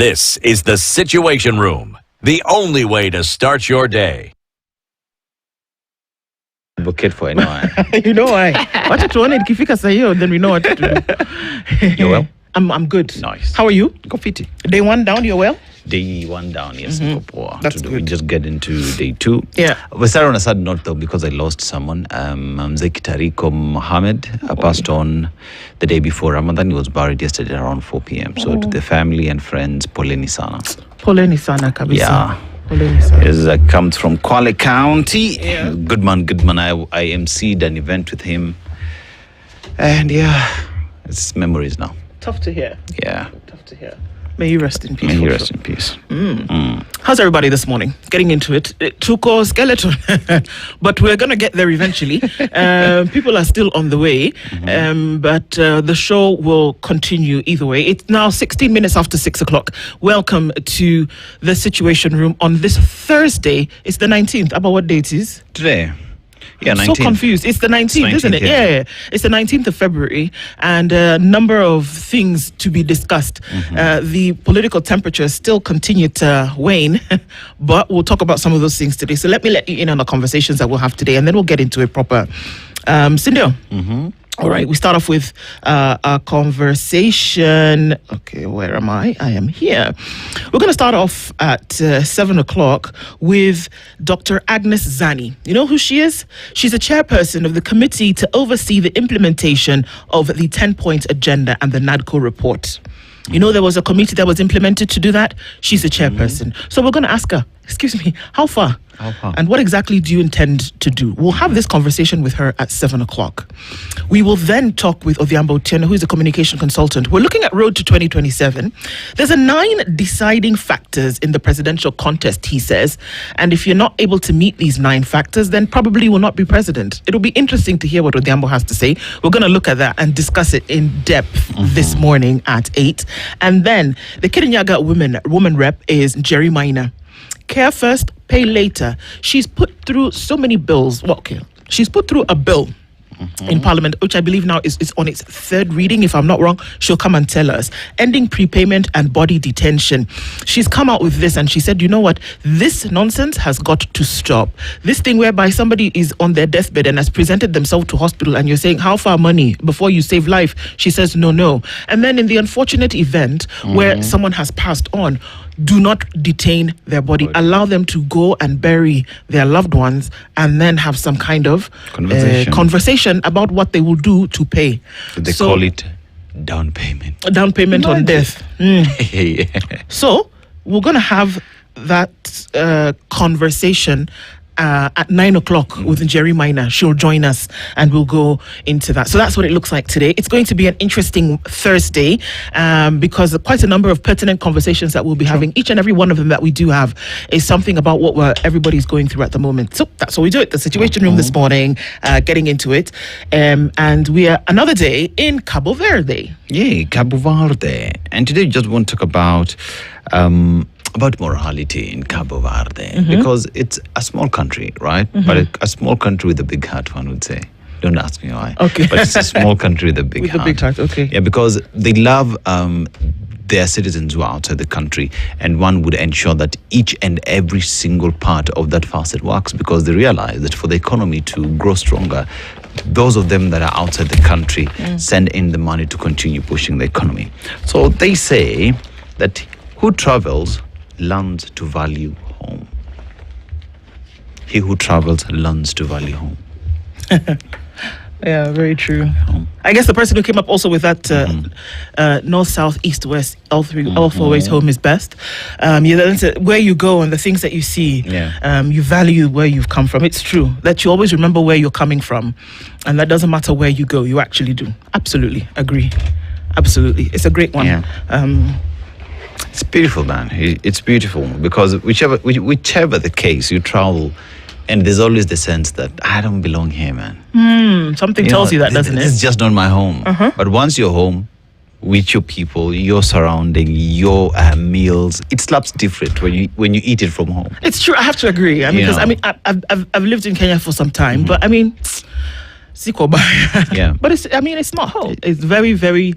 This is the Situation Room, the only way to start your day. Advocate for anyone. You know why? What you want ikifika saa hiyo, then we know what to do. You're well? I'm good. Nice. How are you? Go fit. Day one down, you're well? Day one down, yes. That's We good. just get into day two. Yeah. We started on a sad note though because I lost someone. Mzee Tariko Mohammed passed on the day before Ramadan. He was buried yesterday around 4 p.m. So to the family and friends, poleni sana. Poleni sana kabisa. Yeah. Poleni sana. He comes from Kwale County. Yeah. Good man. I emceed an event with him. And yeah, it's memories now. Tough to hear. Yeah. Tough to hear. May you rest in peace. May he for rest sure. in peace. How's everybody this morning? Getting into it. It took a skeleton, but we're going to get there eventually. People are still on the way, but the show will continue either way. It's now 16 minutes after 6 o'clock. Welcome to the Situation Room on this Thursday. It's the 19th. About what date it is? Today. Yeah, I'm 19th. so confused. It's the 19th, isn't it? 19th, yeah. Yeah. It's the 19th of February, and a number of things to be discussed. The political temperatures still continue to wane, but we'll talk about some of those things today. So let me let you in on the conversations that we'll have today, and then we'll get into it proper. Cindy. All right, we start off with a conversation. Okay, where am I? I am here. We're going to start off at 7 o'clock with Dr. Agnes Zani. You know who she is? She's a chairperson of the committee to oversee the implementation of the 10-point agenda and the NADCO report. You know, there was a committee that was implemented to do that. She's the chairperson. So we're going to ask her, excuse me, how far? How far? And what exactly do you intend to do? We'll have this conversation with her at 7 o'clock. We will then talk with Odhiambo Otieno, who is a communication consultant. We're looking at Road to 2027. There's 9 deciding factors in the presidential contest, he says. And if you're not able to meet these 9 factors, then probably will not be president. It'll be interesting to hear what Odhiambo has to say. We're going to look at that and discuss it in depth this morning at 8. And then the Kirinyaga woman rep is Jerry Minor. Care first, pay later. She's put through so many bills. Well, okay. She's put through a bill in Parliament, which I believe now is on its 3rd reading. If I'm not wrong, she'll come and tell us. Ending prepayment and body detention. She's come out with this and she said, you know what? This nonsense has got to stop. This thing whereby somebody is on their deathbed and has presented themselves to hospital and you're saying, how far money before you save life? She says, no. And then in the unfortunate event where someone has passed on, do not detain their body. Allow them to go and bury their loved ones and then have some kind of conversation about what they will do to pay. They call it down payment. A down payment on death. Yeah. So we're going to have that conversation at 9 o'clock with Jerry Minor. She'll join us and we'll go into that. So that's what it looks like today. It's going to be an interesting Thursday because quite a number of pertinent conversations that we'll be having. Each and every one of them that we do have is something about what everybody's going through at the moment. So that's what we do at the Situation Room this morning, getting into it. And we are another day in Cabo Verde. Yeah, Cabo Verde. And today we just want to talk about morality in Cabo Verde because it's a small country, right? But a small country with a big heart, one would say. Don't ask me why. Okay. But it's a small country with a big heart. With a big heart, okay. Yeah, because they love their citizens who are outside the country, and one would ensure that each and every single part of that facet works because they realize that for the economy to grow stronger, those of them that are outside the country send in the money to continue pushing the economy. So they say that who travels learns to value home. He who travels learns to value home. Yeah, very true. I guess the person who came up also with that north, south, east, west, all four ways home is best. Where you go and the things that you see, you value where you've come from. It's true that you always remember where you're coming from, and that doesn't matter where you go. You actually do. Absolutely agree. Absolutely, it's a great one. Yeah. It's beautiful, man. It's beautiful because whichever the case, you travel, and there's always the sense that I don't belong here, man. Something tells you that, doesn't it? It's just not my home. But once you're home with your people, your surrounding, your meals, it slaps different when you eat it from home. It's true. I have to agree. I mean, because I've lived in Kenya for some time, but I mean, Yeah. But it's not home. It's very, very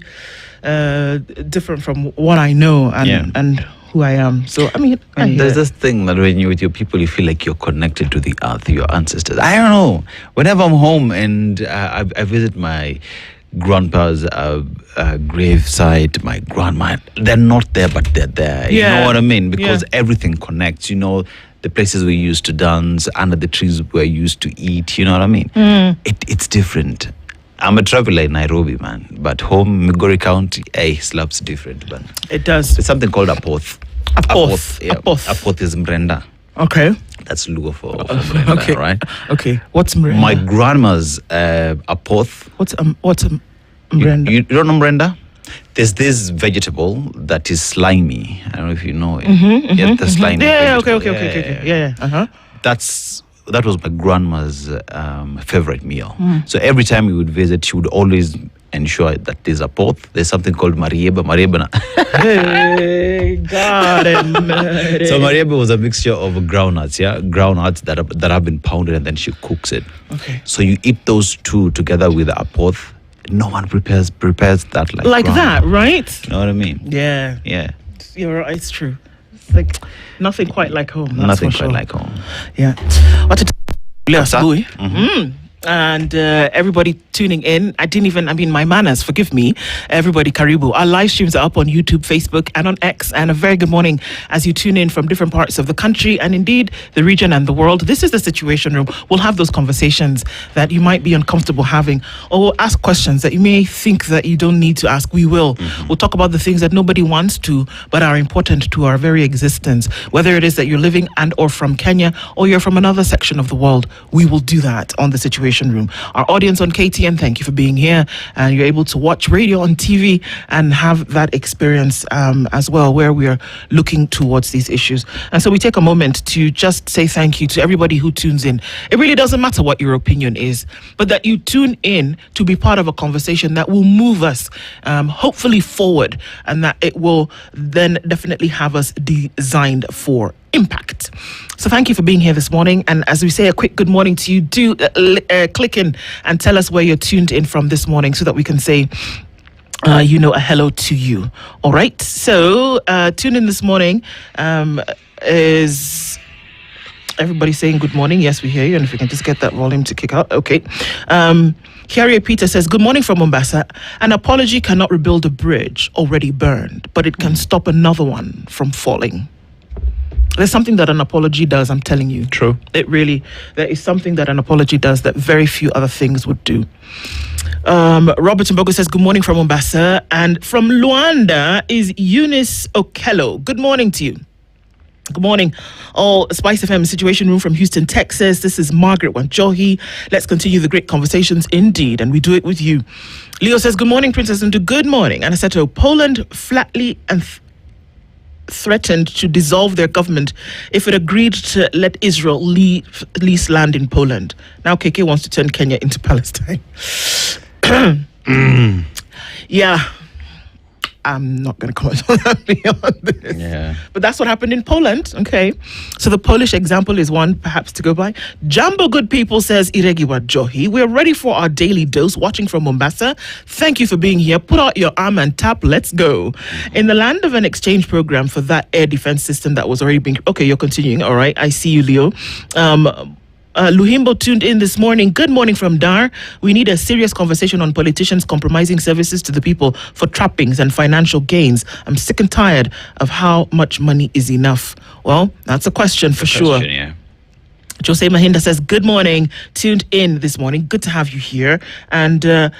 different from what I know and who I am. So, I mean, there's this thing that when you're with your people, you feel like you're connected to the earth, your ancestors. I don't know. Whenever I'm home and I visit my grandpa's gravesite, my grandma, they're not there, but they're there. You know what I mean? Because everything connects. You know, the places we used to dance, under the trees we used to eat. You know what I mean? It's different. I'm a traveler in Nairobi, man. But home, Migori County, slab's different, man. It does. It's something called apoth. Apoth is mrenda. Okay. That's Luo for mrenda, okay. Right? Okay. What's mrenda? My grandma's apoth. What's mrenda? You don't know mrenda? There's this vegetable that is slimy. I don't know if you know it. The slimy vegetable. Okay. Yeah. Uh-huh. That was my grandma's favorite meal. So every time we would visit, she would always ensure that there's a pot. There's something called marieba. Hey, got it. So marieba was a mixture of groundnuts, groundnuts that have been pounded, and then she cooks it. Okay. So you eat those two together with a pot. No one prepares that like that, right? You know what I mean? Yeah. You're right. It's true. It's like nothing quite like home. Nothing quite like home. Yeah. What and everybody tuning in. My manners, forgive me. Everybody, karibu. Our live streams are up on YouTube, Facebook, and on X. And a very good morning as you tune in from different parts of the country and indeed the region and the world. This is the Situation Room. We'll have those conversations that you might be uncomfortable having, or we'll ask questions that you may think that you don't need to ask. We will. We'll talk about the things that nobody wants to, but are important to our very existence. Whether it is that you're living and or from Kenya, or you're from another section of the world, we will do that on the Situation Room. Our audience on KTN, thank you for being here, and you're able to watch radio on TV and have that experience as well, where we are looking towards these issues. And so we take a moment to just say thank you to everybody who tunes in. It really doesn't matter what your opinion is, but that you tune in to be part of a conversation that will move us hopefully forward, and that it will then definitely have us designed for impact. So thank you for being here this morning, and as we say a quick good morning to you, do click in and tell us where you're tuned in from this morning so that we can say a hello to you. All right, so tune in this morning. Is everybody saying good morning? Yes, we hear you, and if we can just get that volume to kick out. Okay. Harriet Peter says, good morning from Mombasa. An apology cannot rebuild a bridge already burned, but it can stop another one from falling. There's something that an apology does, I'm telling you. True. There is something that an apology does that very few other things would do. Robert Mbogo says, good morning from Mombasa. And from Luanda is Eunice Okello. Good morning to you. Good morning, all Spice FM Situation Room from Houston, Texas. This is Margaret Wanjohi. Let's continue the great conversations indeed, and we do it with you. Leo says, good morning, Princess Ndu. Good morning. Anaseto, Poland flatly and threatened to dissolve their government if it agreed to let Israel lease land in Poland. Now KK wants to turn Kenya into Palestine. Yeah. I'm not going to comment on that beyond this. Yeah. But that's what happened in Poland. Okay. So the Polish example is one perhaps to go by. Jambo Good People says, Iregiwa Johi, we're ready for our daily dose, watching from Mombasa. Thank you for being here. Put out your arm and tap. Let's go. In the land of an exchange program for that air defense system that was already being... Okay, you're continuing. All right. I see you, Leo. Luhimbo tuned in this morning. Good morning from Dar. We need a serious conversation on politicians compromising services to the people for trappings and financial gains. I'm sick and tired of how much money is enough. Well, that's a question for sure. Yeah. Jose Mahinda says, good morning. Tuned in this morning. Good to have you here. And Bilma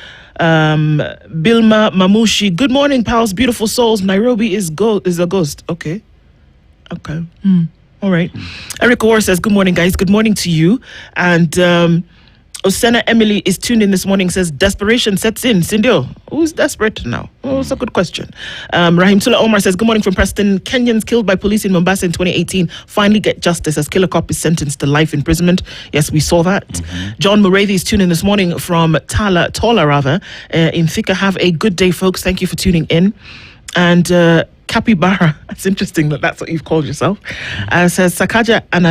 Mamushi, good morning, pals, beautiful souls. Nairobi is a ghost. Okay. All right. Eric Orr says, good morning, guys. Good morning to you. And Osena Emily is tuned in this morning, says, desperation sets in. Cindy, who's desperate now? Oh, it's a good question. Rahim Tula Omar says, good morning from Preston. Kenyans killed by police in Mombasa in 2018 finally get justice as Killer Cop is sentenced to life imprisonment. Yes, we saw that. John Murathi is tuned in this morning from Tola in Thika. Have a good day, folks. Thank you for tuning in. And Capybara, it's interesting that that's what you've called yourself, says Sakaja and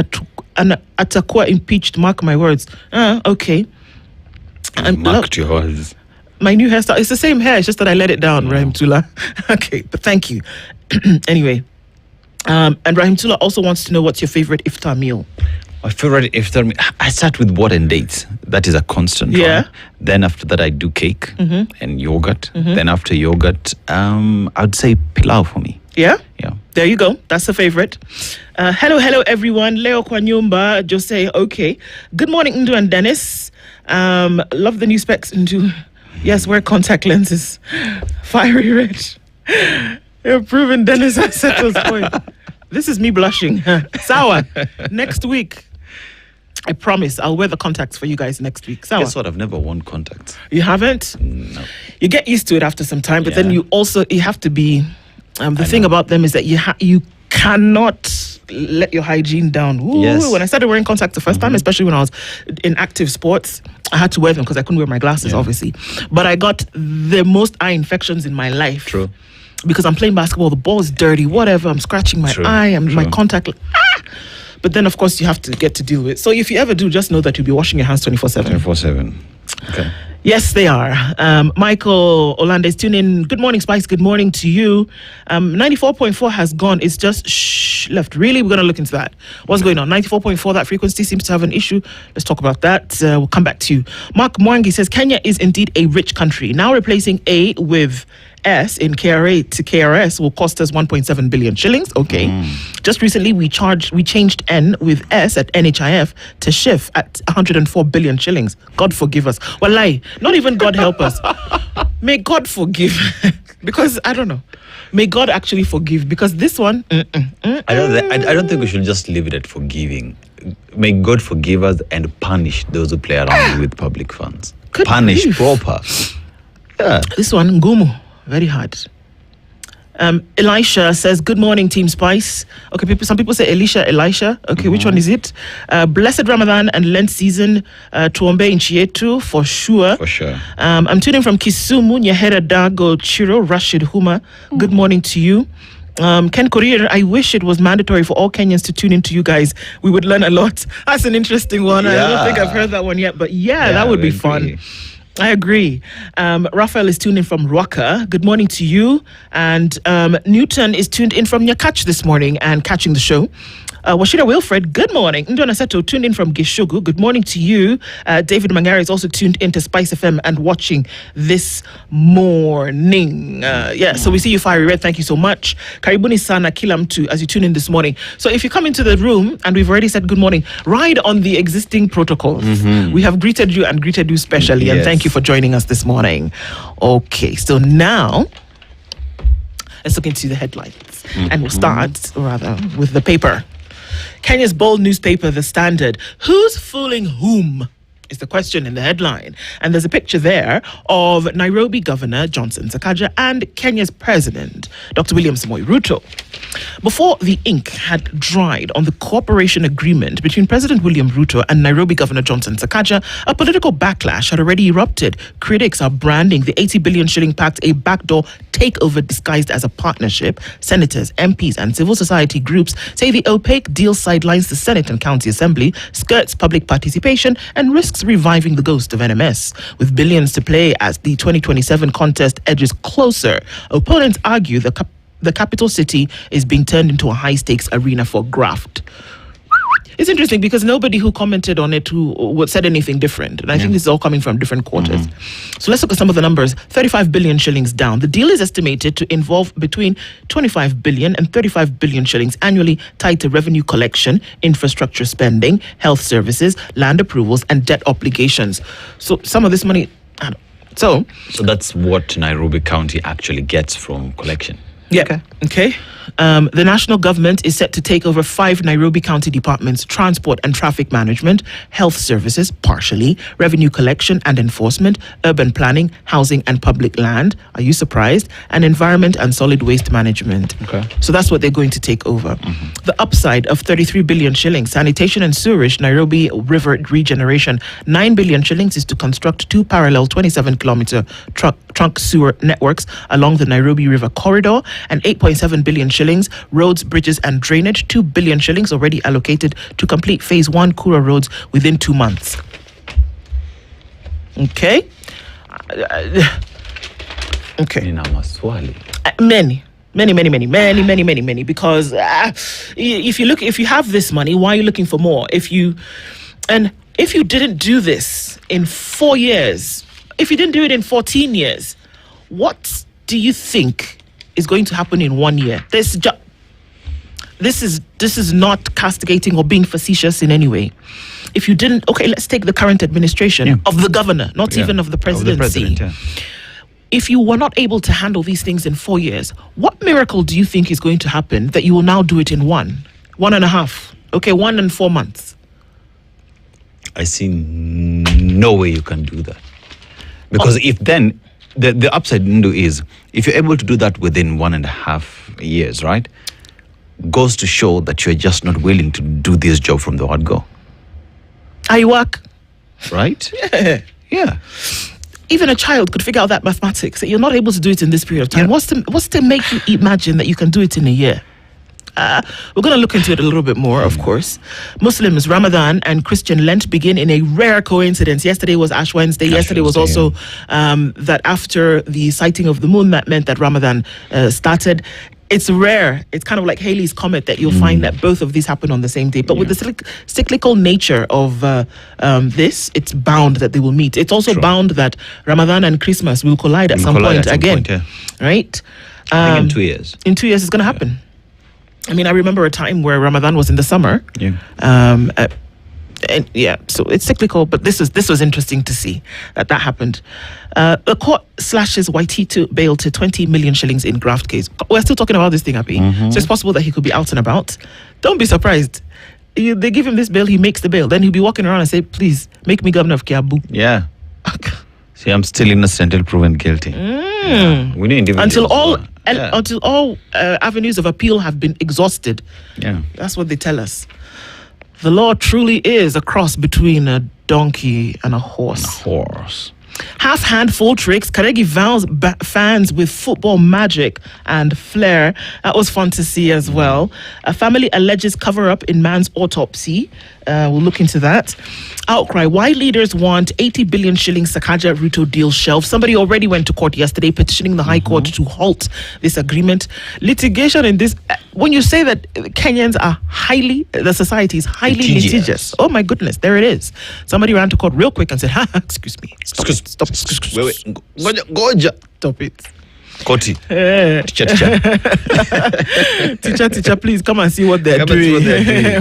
Atakua impeached, mark my words. Okay. Marked your words. My new hairstyle. It's the same hair. It's just that I let it down, Rahim Tula. Okay, but thank you. Anyway, and Rahim Tula also wants to know what's your favorite iftar meal. My favorite iftar meal, I start with what and dates. That is a constant Yeah. one. Then after that, I do cake and yogurt. Then after yogurt, I'd say pilau for me. Yeah? Yeah. There you go. That's the favorite. Hello, everyone. Leo Kwanyumba, Jose. Okay. Good morning, Ndu and Dennis. Love the new specs, Ndu. Yes, wear contact lenses. Fiery red. You're proving Dennis has settled point. This is me blushing. Sawa. Next week. I promise I'll wear the contacts for you guys next week. Sawa. Guess what? I've never worn contacts. You haven't? No. You get used to it after some time, but then Yeah. you have to be. The thing about them is that you cannot let your hygiene down. Ooh, Yes. When I started wearing contacts the first time, especially when I was in active sports, I had to wear them because I couldn't wear my glasses, obviously. But I got the most eye infections in my life. True. Because I'm playing basketball, the ball's dirty, whatever. I'm scratching my eye, and my contact. But then, of course, you have to get to deal with it. So if you ever do, just know that you'll be washing your hands 24/7. 24/7. Okay. Yes, they are. Michael Olandes, tune in. Good morning, Spice. Good morning to you. 94.4 has gone. It's just left. Really? We're going to look into that. What's going on? 94.4, that frequency seems to have an issue. Let's talk about that. We'll come back to you. Mark Mwangi says, Kenya is indeed a rich country. Now replacing A with S in KRA to KRS will cost us 1.7 billion shillings. Okay. Just recently, we changed N with S at NHIF to SHIF at 104 billion shillings. God forgive us. Wallahi, not even God help us. May God forgive. Because, I don't know. May God actually forgive. Because this one... I don't think we should just leave it at forgiving. May God forgive us and punish those who play around with public funds. Good Punish grief. proper. Yeah. This one, ngumu. Very hard. Elisha says, good morning, Team Spice. Okay, some people say Elisha. Okay, which one is it? Blessed Ramadan and Lent season. Tuombe Nchietu, for sure. For sure. I'm tuning from Kisumu, Nyahera Dago Chiro, Rashid Huma. Good morning to you. Ken Korir, I wish it was mandatory for all Kenyans to tune into you guys. We would learn a lot. That's an interesting one. I don't think I've heard that one yet, but that would be fun. I agree. Raphael is tuned in from Rwaka. Good morning to you. And Newton is tuned in from Nyakach this morning and catching the show. Washida Wilfred, good morning. Ndona Seto tuned in from Gishugu. Good morning to you. David Mangari is also tuned in to Spice FM and watching this morning. So we see you, Fiery Red. Thank you so much. Karibuni sana kila mtu as you tune in this morning. So if you come into the room and we've already said good morning, ride on the existing protocols. We have greeted you and greeted you specially, and thank you for joining us this morning. Okay, so now let's look into the headlines, and we'll start rather with the paper. Kenya's bold newspaper, The Standard. Who's fooling whom? Is the question in the headline. And there's a picture there of Nairobi Governor Johnson Sakaja and Kenya's President, Dr. William Samoei Ruto. Before the ink had dried on the cooperation agreement between President William Ruto and Nairobi Governor Johnson Sakaja, a political backlash had already erupted. Critics are branding the 80 billion shilling pact a backdoor takeover disguised as a partnership. Senators, MPs, and civil society groups say the opaque deal sidelines the Senate and County Assembly, skirts public participation, and risks reviving the ghost of NMS. With billions to play as the 2027 contest edges closer, opponents argue the capital city is being turned into a high-stakes arena for graft. It's interesting because nobody who commented on it who said anything different. And I think this is all coming from different quarters. So let's look at some of the numbers. 35 billion shillings down. The deal is estimated to involve between 25 billion and 35 billion shillings annually tied to revenue collection, infrastructure spending, health services, land approvals, and debt obligations. So some of this money... So that's what Nairobi County actually gets from collection. Yeah. Okay. The national government is set to take over 5 Nairobi County departments: transport and traffic management, health services, partially, revenue collection and enforcement, urban planning, housing and public land. Are you surprised? And environment and solid waste management. Okay. So that's what they're going to take over. The upside of 33 billion shillings, sanitation and sewerage, Nairobi River regeneration. 9 billion shillings is to construct 2 parallel 27-kilometer trunk sewer networks along the Nairobi River corridor, and 8.7 billion shillings, roads, bridges and drainage. 2 billion shillings already allocated to complete phase 1 Kura roads within 2 months. Okay. Okay. Nina maswali. Many, because if you have this money, why are you looking for more? If you didn't do this in 4 years, if you didn't do it in 14 years, what do you think is going to happen in 1 year? This is not castigating or being facetious in any way. If you didn't, okay, let's take the current administration of the governor, not even of the presidency. If you were not able to handle these things in 4 years, what miracle do you think is going to happen that you will now do it in 1.5? Okay, 1 and 4 months. I see no way you can do that. Because if then, the upside window is, if you're able to do that within 1.5 years, right, goes to show that you're just not willing to do this job from the word go. I work. Right? Yeah. Even a child could figure out that mathematics. You're not able to do it in this period of time. Yeah. What's to make you imagine that you can do it in a year? We're going to look into it a little bit more, of course. Muslims, Ramadan and Christian Lent begin in a rare coincidence. Yesterday was Ash Wednesday. Yesterday was also that after the sighting of the moon, that meant that Ramadan started. It's rare. It's kind of like Halley's Comet that you'll find that both of these happen on the same day. But with the cyclical nature of this, it's bound that they will meet. It's also bound that Ramadan and Christmas will collide at some point again. Right? I think in 2 years. In 2 years, it's going to happen. I mean, I remember a time where Ramadan was in the summer. So it's cyclical, but this was interesting to see that happened. The court slashes YT to bail to 20 million shillings in graft case. We're still talking about this thing, Happy. So it's possible that he could be out and about. Don't be surprised. They give him this bail, he makes the bail. Then he'll be walking around and say, please, make me governor of Kiabu. Yeah. See, I'm still innocent until proven guilty. We need until all avenues of appeal have been exhausted. Yeah. That's what they tell us. The law truly is a cross between a donkey and a horse. Half handful tricks. Karegi vows fans with football magic and flair. That was fun to see as well. A family alleges cover up in man's autopsy. We'll look into that. Outcry. Why leaders want 80 billion shillings Sakaja-Ruto deal shelved. Somebody already went to court yesterday petitioning the High Court to halt this agreement. Litigation in this. When you say that Kenyans are the society is highly litigious. Oh my goodness, there it is. Somebody ran to court real quick and said, excuse me. Stop it. Stop it. Koti. Teacher, please come and see what they're doing.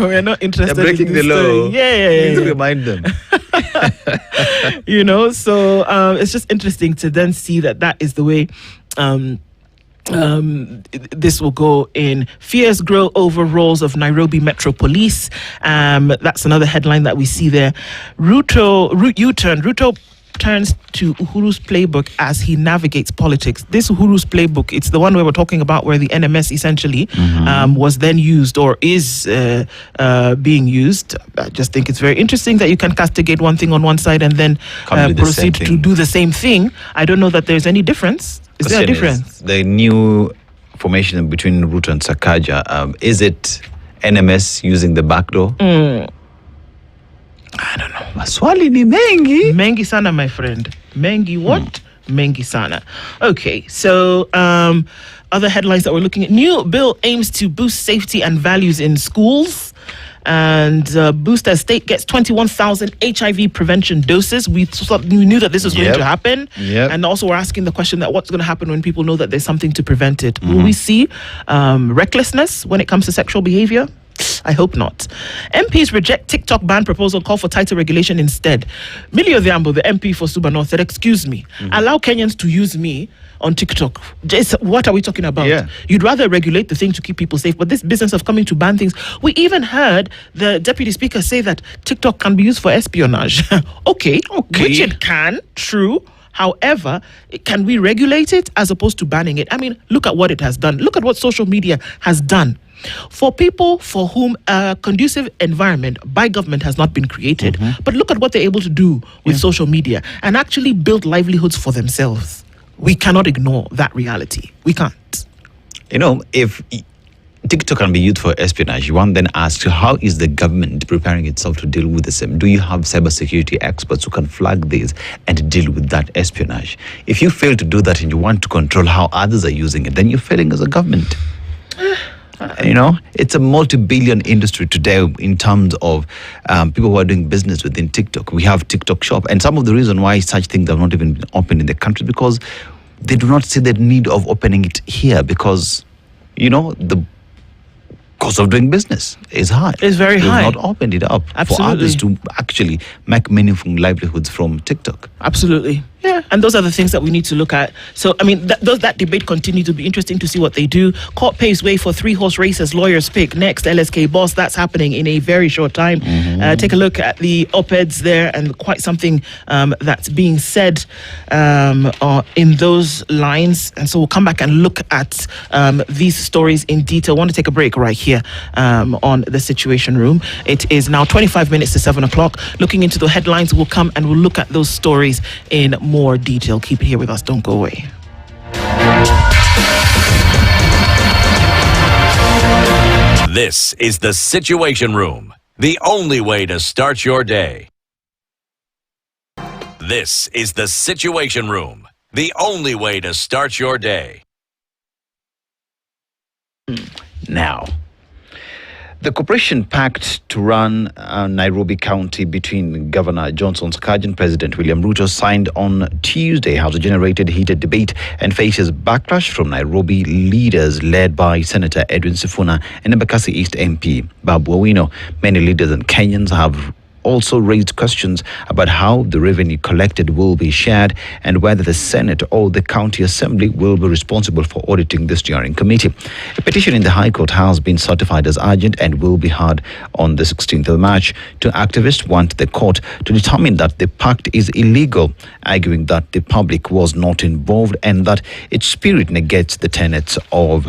We're not interested. They're breaking in the law. Yeah. Remind them. So it's just interesting to then see that is the way this will go in. Fears grow over roles of Nairobi Metro Police. That's another headline that we see there. Ruto turns to Uhuru's playbook as he navigates politics. This Uhuru's playbook, it's the one where we're talking about where the NMS essentially was then used or is being used. I just think it's very interesting that you can castigate one thing on one side and then proceed to do the same thing. I don't know that there's any difference. Is there a difference? The new formation between Ruto and Sakaja, is it NMS using the back door? I don't know. Maswali ni mengi. Mengi sana, my friend. Mengi what? Mengi sana. Okay, so other headlines that we're looking at. New bill aims to boost safety and values in schools. And Booster State gets 21,000 HIV prevention doses. We knew that this was going to happen. And also we're asking the question that what's going to happen when people know that there's something to prevent it. Will we see recklessness when it comes to sexual behavior? I hope not. MPs reject TikTok ban proposal, call for tighter regulation instead. Millie Odhiambo, the MP for Suba North, said, excuse me, allow Kenyans to use me on TikTok. What are we talking about? You'd rather regulate the thing to keep people safe, but this business of coming to ban things. We even heard the Deputy Speaker say that TikTok can be used for espionage. Okay, which it can, true. However, can we regulate it as opposed to banning it? I mean, look at what it has done. Look at what social media has done. For people for whom a conducive environment by government has not been created, but look at what they're able to do with social media and actually build livelihoods for themselves. We cannot ignore that reality. We can't. You know, if TikTok can be used for espionage. One then asks, how is the government preparing itself to deal with the same? Do you have cybersecurity experts who can flag this and deal with that espionage? If you fail to do that and you want to control how others are using it, then you're failing as a government. It's a multi-billion industry today in terms of people who are doing business within TikTok. We have TikTok Shop, and some of the reason why such things have not even been opened in the country because they do not see the need of opening it here because, the cost of doing business is high. It's very high. They've not opened it up for others to actually make meaningful livelihoods from TikTok. Absolutely. Yeah, and those are the things that we need to look at. So, I mean, that debate continues to be interesting to see what they do. Court paves way for 3-horse races, lawyers pick next LSK boss. That's happening in a very short time. Take a look at the op-eds there and quite something that's being said in those lines. And so we'll come back and look at these stories in detail. I want to take a break right here on the Situation Room. It is now 25 minutes to 7 o'clock. Looking into the headlines, we'll come and we'll look at those stories in more detail. Keep it here with us. Don't go away. This is the Situation Room, the only way to start your day. This is the Situation Room, the only way to start your day. Now, the cooperation pact to run Nairobi County between Governor Johnson Sakaja and President William Ruto signed on Tuesday has generated heated debate and faces backlash from Nairobi leaders led by Senator Edwin Sifuna and Embakasi East MP Babu Owino. Many leaders and Kenyans have also raised questions about how the revenue collected will be shared and whether the Senate or the County Assembly will be responsible for auditing the steering committee. A petition in the High Court has been certified as urgent and will be heard on the 16th of March. Two activists want the court to determine that the pact is illegal, arguing that the public was not involved and that its spirit negates the tenets of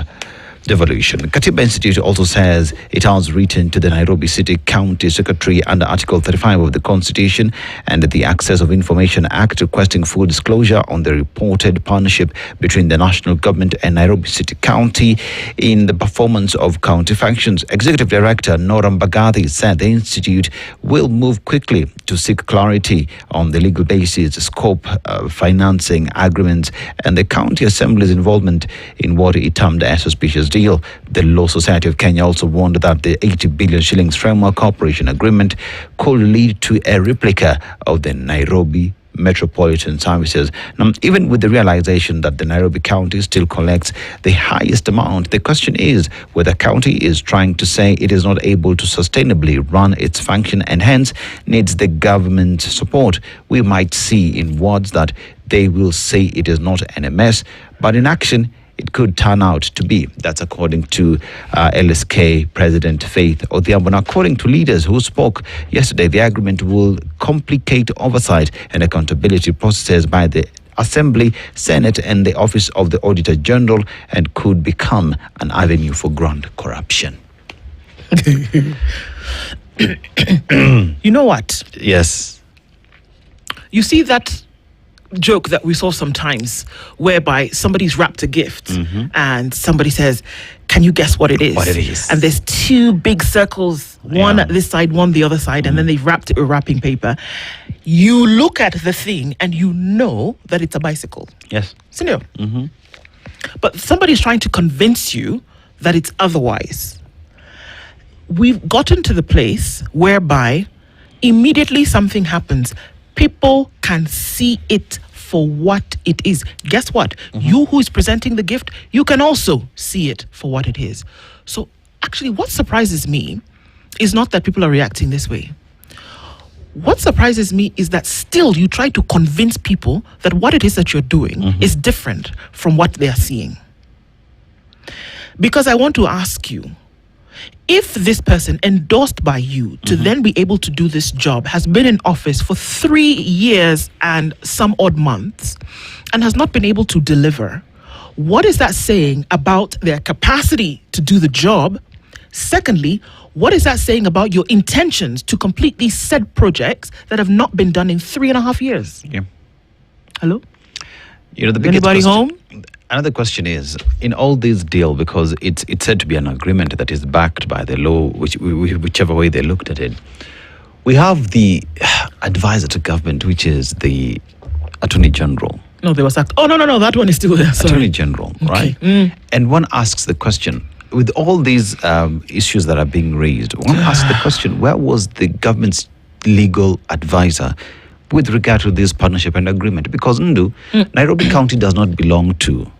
devolution. Katiba Institute also says it has written to the Nairobi City County Secretary under Article 35 of the Constitution and the Access of Information Act requesting full disclosure on the reported partnership between the national government and Nairobi City County in the performance of county functions. Executive Director Nora Mbagathi said the Institute will move quickly to seek clarity on the legal basis, scope, financing agreements, and the County Assembly's involvement in what it termed a suspicious deal. The Law Society of Kenya also warned that the 80 billion shillings framework cooperation agreement could lead to a replica of the Nairobi Metropolitan Services. Now, even with the realization that the Nairobi County still collects the highest amount, the question is whether the county is trying to say it is not able to sustainably run its function and hence needs the government's support. We might see in words that they will say it is not an MS, but in action it could turn out to be. That's according to LSK President Faith Odhiambo. Now, according to leaders who spoke yesterday, the agreement will complicate oversight and accountability processes by the Assembly, Senate, and the Office of the Auditor General and could become an avenue for grand corruption. You know what? Yes. You see that joke that we saw sometimes whereby somebody's wrapped a gift and somebody says, can you guess what it is? What it is. And there's two big circles, one at this side, one the other side, and then they've wrapped it with wrapping paper. You look at the thing and you know that it's a bicycle. Yes. Senor. But somebody's trying to convince you that it's otherwise. We've gotten to the place whereby immediately something happens, people can see it for what it is. Guess what? You who is presenting the gift, you can also see it for what it is. So actually what surprises me is not that people are reacting this way. What surprises me is that still you try to convince people that what it is that you're doing is different from what they are seeing. Because I want to ask you, if this person endorsed by you to then be able to do this job has been in office for 3 years and some odd months and has not been able to deliver, what is that saying about their capacity to do the job? Secondly, what is that saying about your intentions to complete these said projects that have not been done in 3.5 years? Yeah. Hello? You know, the Anybody home? Another question is, in all this deal, because it's said to be an agreement that is backed by the law, whichever way they looked at it, we have the advisor to government, which is the Attorney General. No, they were sacked. Oh, no, that one is still there. Sorry. Attorney General, right? And one asks the question, with all these issues that are being raised, one asks the question, where was the government's legal advisor with regard to this partnership and agreement? Because Nairobi County does not belong to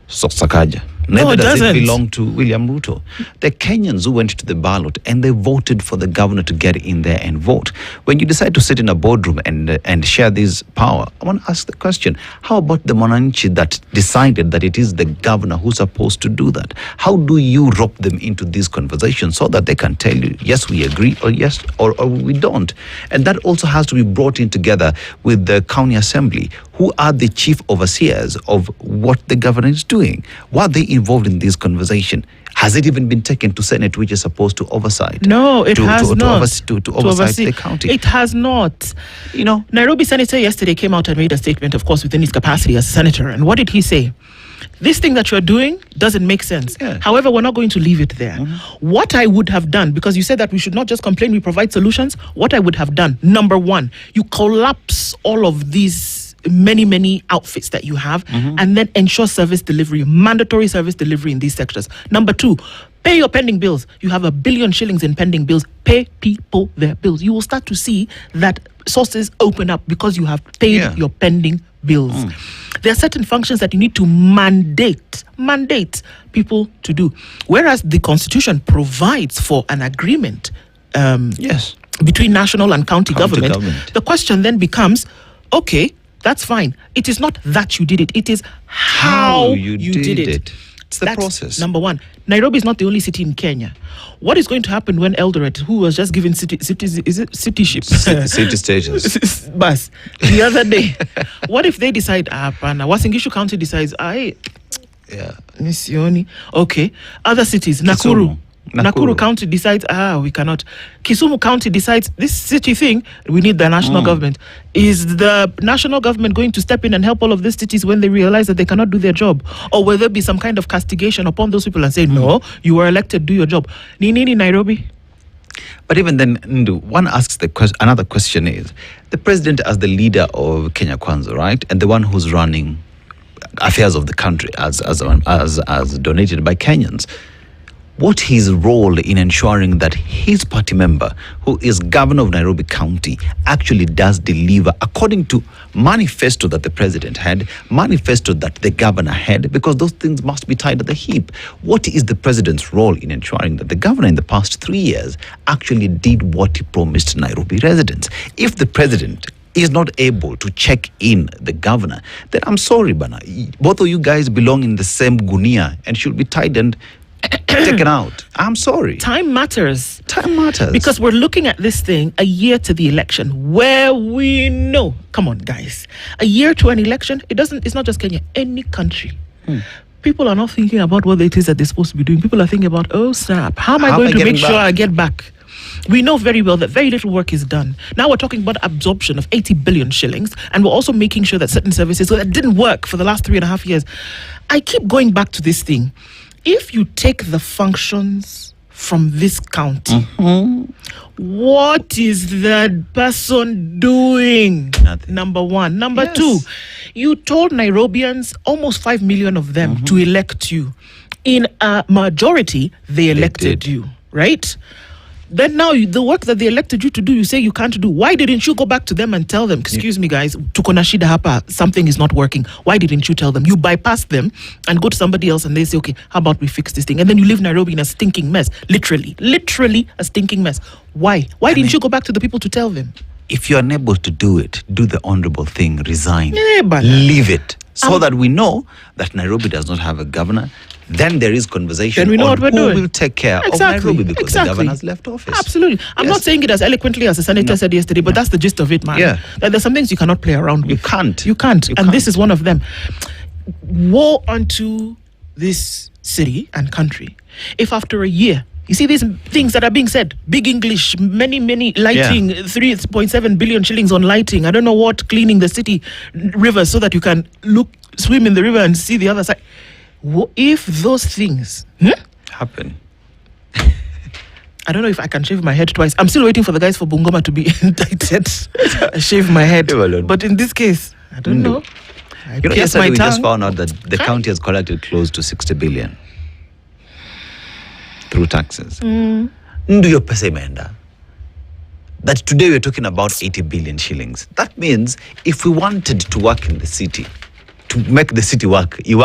Sakaja. Neither does it belong to William Ruto. The Kenyans who went to the ballot and they voted for the governor to get in there and vote. When you decide to sit in a boardroom and share this power, I want to ask the question, how about the Monanchi that decided that it is the governor who's supposed to do that? How do you rope them into this conversation so that they can tell you, yes, we agree, or yes, or we don't? And that also has to be brought in together with the county assembly, who are the chief overseers of what the governor is doing. Were they involved in this conversation? Has it even been taken to Senate, which is supposed to oversight? No, it has not. To oversee the county. It has not. Nairobi Senator yesterday came out and made a statement, of course, within his capacity as senator. And what did he say? This thing that you're doing doesn't make sense. Yeah. However, we're not going to leave it there. What I would have done, because you said that we should not just complain, we provide solutions. What I would have done, number one, you collapse all of these many outfits that you have and then ensure service delivery, mandatory service delivery in these sectors. Number two, pay your pending bills. You have 1 billion shillings in pending bills. Pay people their bills. You will start to see that sources open up because you have paid your pending bills. There are certain functions that you need to mandate people to do. Whereas the Constitution provides for an agreement between national and county government. The question then becomes, okay, that's fine. It is not that you did it. It is how you did it. It's the process. Number one. Nairobi is not the only city in Kenya. What is going to happen when Eldoret, who was just given cityship? City status. Bus. The other day. What if they decide, Wasingishu County decides, Missioni. Okay. Other cities, Nakuru County decides, we cannot. Kisumu County decides, this city thing, we need the national government. Is the national government going to step in and help all of these cities when they realize that they cannot do their job? Or will there be some kind of castigation upon those people and say, no, you were elected, do your job? Nini Nairobi? But even then, one asks another question is, the president as the leader of Kenya Kwanza, right? And the one who's running affairs of the country as donated by Kenyans, what his role in ensuring that his party member, who is governor of Nairobi County, actually does deliver according to manifesto that the president had, manifesto that the governor had, because those things must be tied at the hip. What is the president's role in ensuring that the governor in the past 3 years actually did what he promised Nairobi residents? If the president is not able to check in the governor, then I'm sorry, Bana. Both of you guys belong in the same gunia and should be tied and taken out. I'm sorry. Time matters. Because we're looking at this thing a year to the election, where we know, come on guys, a year to an election, it's not just Kenya, any country. People are not thinking about what it is that they're supposed to be doing. People are thinking about, oh snap, how am I going to make sure I get back? We know very well that very little work is done. Now we're talking about absorption of 80 billion shillings, and we're also making sure that certain services that didn't work for the last 3.5 years. I keep going back to this thing. If you take the functions from this county, what is that person doing? Nothing. Number one. Number two, you told Nairobians, almost 5 million of them, to elect you. In a majority, they elected you, right? Then now the work that they elected you to do, you say you can't do. Why didn't you go back to them and tell them, excuse me guys, tuko na shida hapa, something is not working? Why didn't you tell them? You bypass them and go to somebody else and they say, okay, how about we fix this thing? And then you leave Nairobi in a stinking mess. Literally a stinking mess. Why didn't you go back to the people to tell them? If you're unable to do it, do the honorable thing, resign. Leave it. So that we know that Nairobi does not have a governor. Then there is conversation. Then we know what we're doing. Who will take care of Nairobi because the governor has left office. Absolutely. I'm not saying it as eloquently as the senator said yesterday, but that's the gist of it, man. Yeah. That there's some things you cannot play around with. You can't. And this is one of them. Woe unto this city and country if after a year, you see these things that are being said, big English, many lighting, 3.7 billion shillings on lighting, I don't know what, cleaning the city rivers so that you can swim in the river and see the other side. If those things happen. I don't know if I can shave my head twice. I'm still waiting for the guys for Bungoma to be indicted. I shave my head. But in this case, I don't know. Yesterday we just found out that the county has collected close to 60 billion through taxes. Ndiyo pesa imeenda. That today we're talking about 80 billion shillings. That means if we wanted to work in the city, to make the city work, we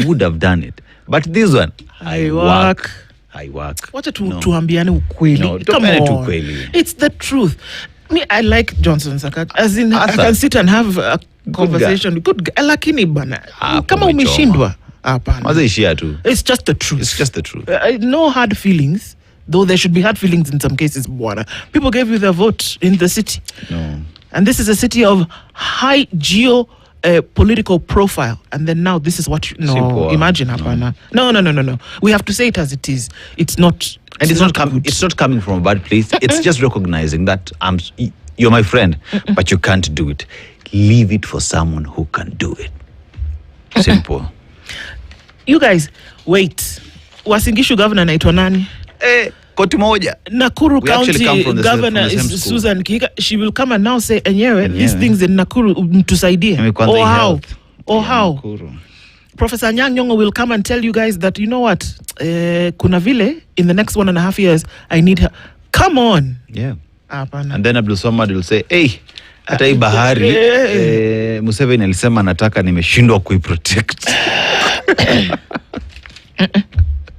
would have done it. But this one, I work. Wacha tuambiane ukweli. Come on. It's the truth. Me, I like Johnson Sakaja. As in, I can sit and have a conversation. Good guy. Lakini bana. Kama umeshindwa. Hapana. It's just the truth. No hard feelings. Though there should be hard feelings in some cases, bwana. People gave you their vote in the city. No. And this is a city of high political profile, and then now this is what imagine hapana. No. We have to say it as it is. It's not, and it's not coming from a bad place. It's just recognizing that you're my friend, but you can't do it. Leave it for someone who can do it. Simple. You guys, wait. Wasingishu governor naitwa nani? Koti moja. Nakuru County governor is Susan Kika. She will come and now say, these things in Nakuru tusaidie. Or how? Professor Anyang' Nyong'o will come and tell you guys that, you know what, kuna vile, in the next 1.5 years, I need her. Come on. Yeah. And then Abdul Samad will say, hey, hata hii bahari, Museveni alisema nataka nimeshindwa kuiprotect.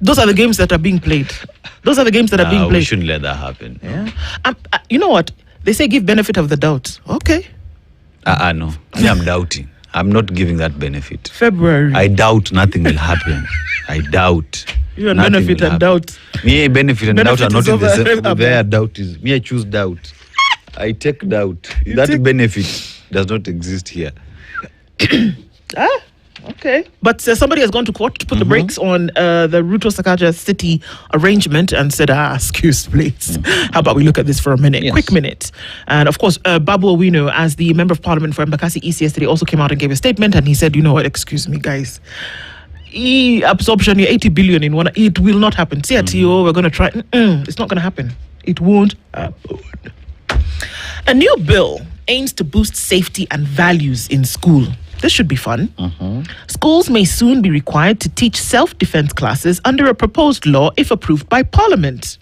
Those are the games that are being played. We shouldn't let that happen. Yeah. You know what? They say give benefit of the doubt. Okay. No. I'm doubting. I'm not giving that benefit. February. I doubt nothing will happen. I doubt. You and benefit and doubt. Me, benefit and doubt are not in the same. Their doubt is. Me, I choose doubt. I take doubt. Benefit does not exist here. Okay. But somebody has gone to court to put the brakes on the Ruto Sakaja city arrangement and said, excuse please. How about we look at this for a minute? Yes. Quick minute. And of course, Babu Owino, as the member of parliament for Embakasi East yesterday, also came out and gave a statement, and he said, you know what, excuse me, guys. Absorption, 80 billion in one, it will not happen. CRTO, we're going to try. It's not going to happen. It won't happen. A new bill aims to boost safety and values in school. This should be fun. Schools may soon be required to teach self-defense classes under a proposed law if approved by Parliament.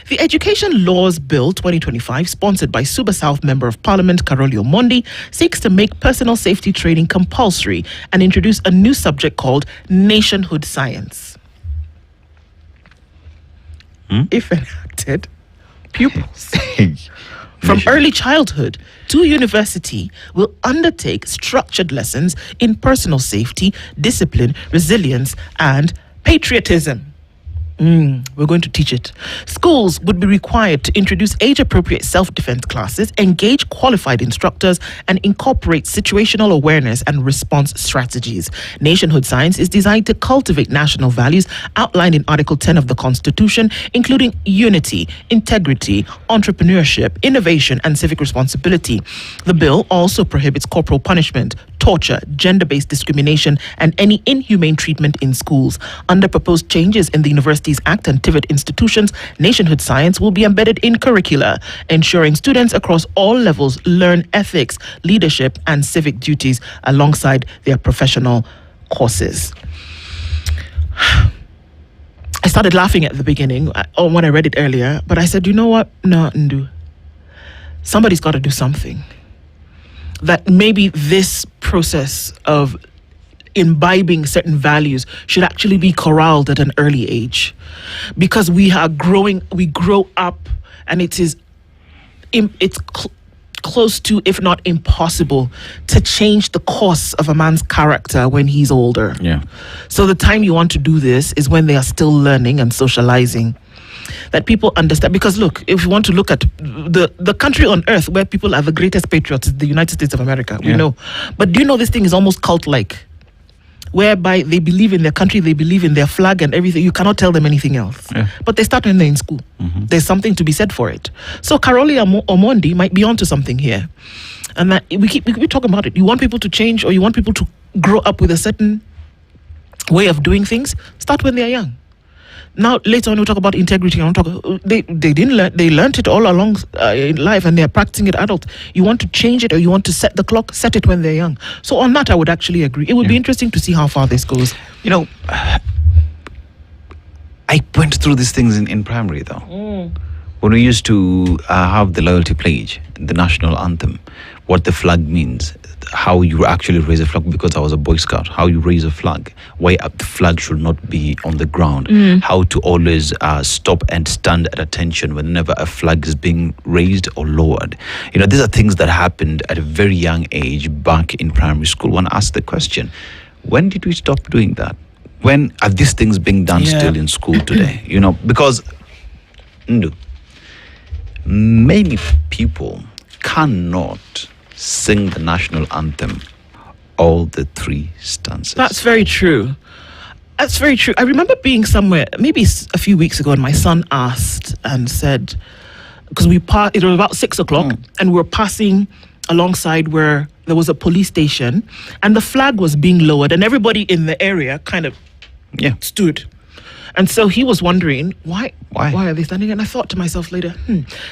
The Education Laws Bill 2025, sponsored by Suba South Member of Parliament Karoli Omondi, seeks to make personal safety training compulsory and introduce a new subject called nationhood science. If enacted, pupils from early childhood to university will undertake structured lessons in personal safety, discipline, resilience, and patriotism. We're going to teach it. Schools would be required to introduce age-appropriate self-defense classes, engage qualified instructors, and incorporate situational awareness and response strategies. Nationhood science is designed to cultivate national values outlined in Article 10 of the Constitution, including unity, integrity, entrepreneurship, innovation, and civic responsibility. The bill also prohibits corporal punishment, torture, gender-based discrimination, and any inhumane treatment in schools. Under proposed changes in the Universities Act and TVET institutions, nationhood science will be embedded in curricula, ensuring students across all levels learn ethics, leadership, and civic duties alongside their professional courses. I started laughing at the beginning when I read it earlier, but I said, you know what? No, Ndu. Somebody's got to do something. That maybe this process of imbibing certain values should actually be corralled at an early age, because we grow up, and it's close to, if not impossible, to change the course of a man's character when he's older. Yeah. So the time you want to do this is when they are still learning and socializing. That people understand, because look, if you want to look at the country on earth where people are the greatest patriots, the United States of America, we know. But do you know this thing is almost cult-like, whereby they believe in their country, they believe in their flag and everything. You cannot tell them anything else. Yeah. But they start when they're in school. There's something to be said for it. So Karoli Omondi might be onto something here, and that we keep talking about it. You want people to change, or you want people to grow up with a certain way of doing things, start when they're young. Now, later on, we'll talk about integrity. They didn't learn. They learned it all along in life, and they're practicing it adult. You want to change it, or you want to set the clock, set it when they're young. So on that, I would actually agree. It would be interesting to see how far this goes. You know, I went through these things in primary, though. When we used to have the loyalty pledge, the national anthem, what the flag means, how you actually raise a flag, because I was a Boy Scout, how you raise a flag, why the flag should not be on the ground, how to always stop and stand at attention whenever a flag is being raised or lowered. You know, these are things that happened at a very young age back in primary school. One asked the question, when did we stop doing that? When are these things being done still in school today? You know, because many people cannot sing the national anthem all the three stanzas. That's very true. That's very true. I remember being somewhere, maybe a few weeks ago, and my son asked and said, because it was about 6 o'clock, and we were passing alongside where there was a police station, and the flag was being lowered, and everybody in the area kind of stood. And so he was wondering, why are they standing? And I thought to myself later,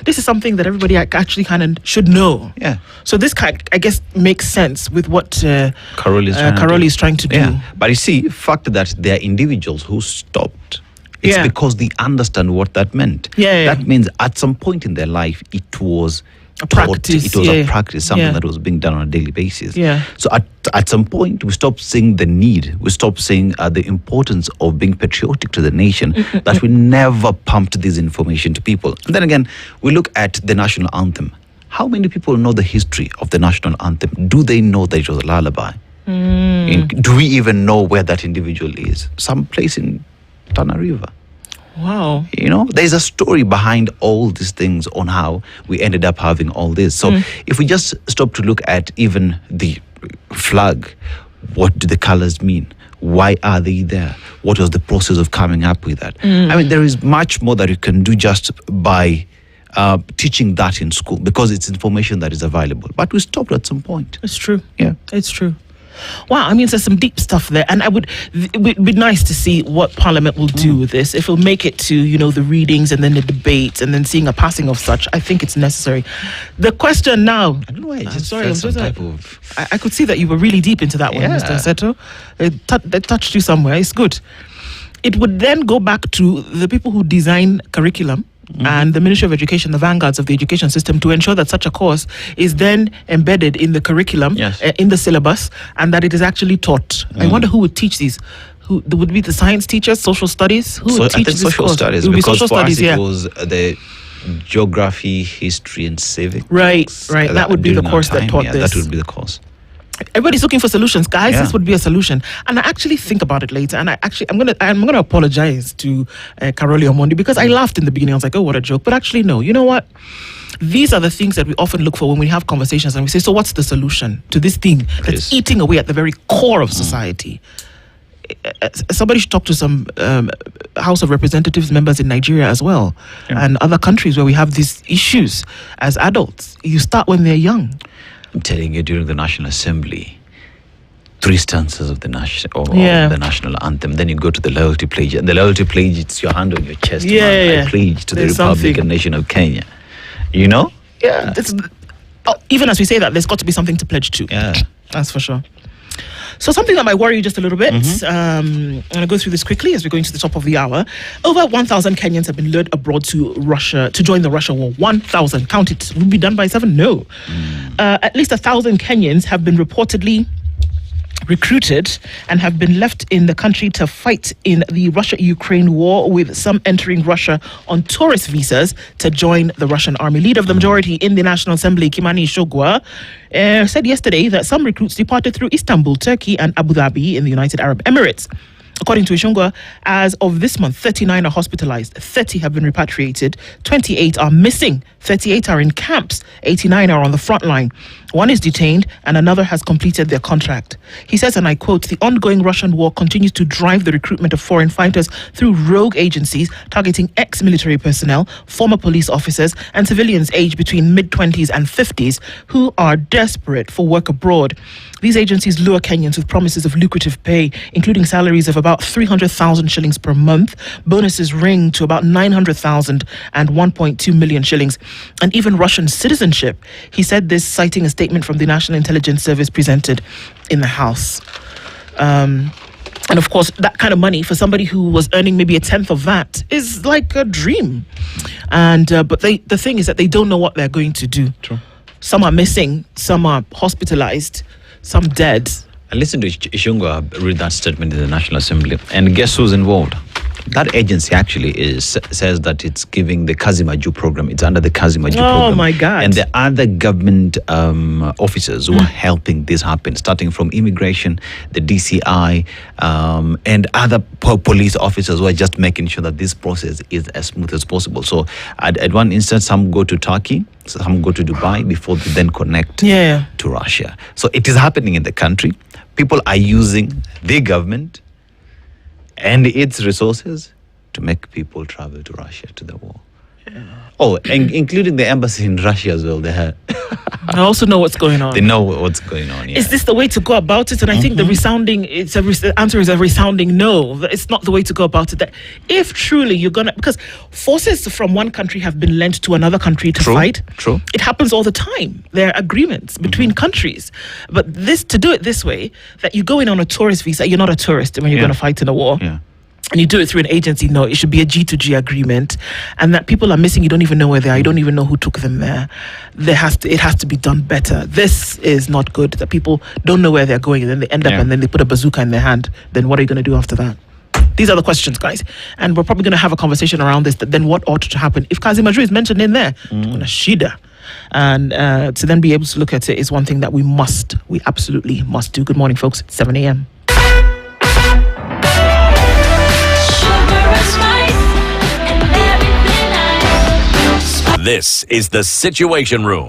this is something that everybody actually kind of should know. Yeah. So this kind, I guess, makes sense with what Karoli is trying to do. Yeah. But you see, the fact that there are individuals who stopped, it's because they understand what that meant. That means at some point in their life, it was a practice. It was a practice, something that was being done on a daily basis. Yeah. So at some point, we stopped seeing the need. We stopped seeing the importance of being patriotic to the nation, that we never pumped this information to people. And then again, we look at the national anthem. How many people know the history of the national anthem? Do they know that it was a lullaby? Do we even know where that individual is? Some place in Tana River. Wow. You know, there's a story behind all these things on how we ended up having all this. So if we just stop to look at even the flag, what do the colors mean? Why are they there? What was the process of coming up with that? I mean, there is much more that you can do just by teaching that in school, because it's information that is available. But we stopped at some point. It's true. Yeah. It's true. Wow, I mean, there's some deep stuff there, and it would be nice to see what Parliament will do with this. If it'll make it to, you know, the readings and then the debates and then seeing a passing of such, I think it's necessary. The question now, I don't know why I just sorry, felt some type of... I could see that you were really deep into that one, Mr. Seto. They touched you somewhere. It's good. It would then go back to the people who design curriculum and the Ministry of Education, the vanguards of the education system, to ensure that such a course is then embedded in the curriculum, in the syllabus, and that it is actually taught. I wonder who would teach these. Who would be the science teachers, social studies? Who would teach this social course? Studies, it would be because social for studies, us it was the geography, history, and civics. Right. That would be the course that taught this. That would be the course. Everybody's looking for solutions, guys. This would be a solution, and I actually think about it later. And I'm gonna apologize to Karoli Omondi, because I laughed in the beginning. I was like, oh, what a joke! But actually, no. You know what? These are the things that we often look for when we have conversations, and we say, so what's the solution to this thing that's eating away at the very core of society? Somebody should talk to some House of Representatives members in Nigeria as well, and other countries where we have these issues as adults. You start when they're young. I'm telling you, during the National Assembly, 3 stanzas of the national anthem. Then you go to the loyalty pledge, and the loyalty pledge, it's your hand on your chest. I pledge to the Republic and Nation of Kenya. You know? Yeah. Even as we say that, there's got to be something to pledge to. Yeah, that's for sure. So something that might worry you just a little bit, I'm going to go through this quickly as we're going to the top of the hour. Over 1,000 Kenyans have been lured abroad to Russia to join the Russia war. 1,000. Count it. Will be done by 7? No. At least 1,000 Kenyans have been reportedly recruited and have been left in the country to fight in the Russia-Ukraine war, with some entering Russia on tourist visas to join the Russian army. Leader of the majority in the National Assembly, Kimani Ichung'wah, said yesterday that some recruits departed through Istanbul, Turkey, and Abu Dhabi in the United Arab Emirates. According to Ichung'wah, as of this month, 39 are hospitalized, 30 have been repatriated, 28 are missing, 38 are in camps, 89 are on the front line. 1 is detained and another has completed their contract. He says, and I quote, "The ongoing Russian war continues to drive the recruitment of foreign fighters through rogue agencies targeting ex-military personnel, former police officers, and civilians aged between mid-20s and 50s who are desperate for work abroad. These agencies lure Kenyans with promises of lucrative pay, including salaries of about 300,000 shillings per month. Bonuses ring to about 900,000 and 1.2 million shillings. And even Russian citizenship. He said this, citing a statement from the National Intelligence Service presented in the House. And of course, that kind of money for somebody who was earning maybe a tenth of that is like a dream. And but the thing is that they don't know what they're going to do. True. Some are missing, some are hospitalized, some dead. I listened to Ishungwa read that statement in the National Assembly, and guess who's involved? That agency actually says that it's giving the Kazimaju program. It's under the Kazimaju program. Oh my God! And the other government officers who are helping this happen, starting from immigration, the DCI, and other police officers who are just making sure that this process is as smooth as possible. So, at one instance, some go to Turkey, some go to Dubai before they then connect to Russia. So it is happening in the country. People are using the government and its resources to make people travel to Russia to the war. Oh, and including the embassy in Russia as well. I also know what's going on. They know what's going on. Yeah. Is this the way to go about it? And I think the answer is a resounding no. It's not the way to go about it. That if truly you're gonna, because forces from one country have been lent to another country to fight. True. It happens all the time. There are agreements between countries. But to do it this way, that you go in on a tourist visa, you're not a tourist when you're going to fight in a war. Yeah. And you do it through an agency, no, it should be a G2G agreement. And that people are missing, you don't even know where they are, you don't even know who took them there. It has to be done better. This is not good, that people don't know where they're going and then they end up and then they put a bazooka in their hand. Then what are you going to do after that? These are the questions, guys. And we're probably going to have a conversation around this, that then what ought to happen? If Kazimaju is mentioned in there, Shida. And to then be able to look at it is one thing that we absolutely must do. Good morning, folks. It's 7 a.m. This is the Situation Room.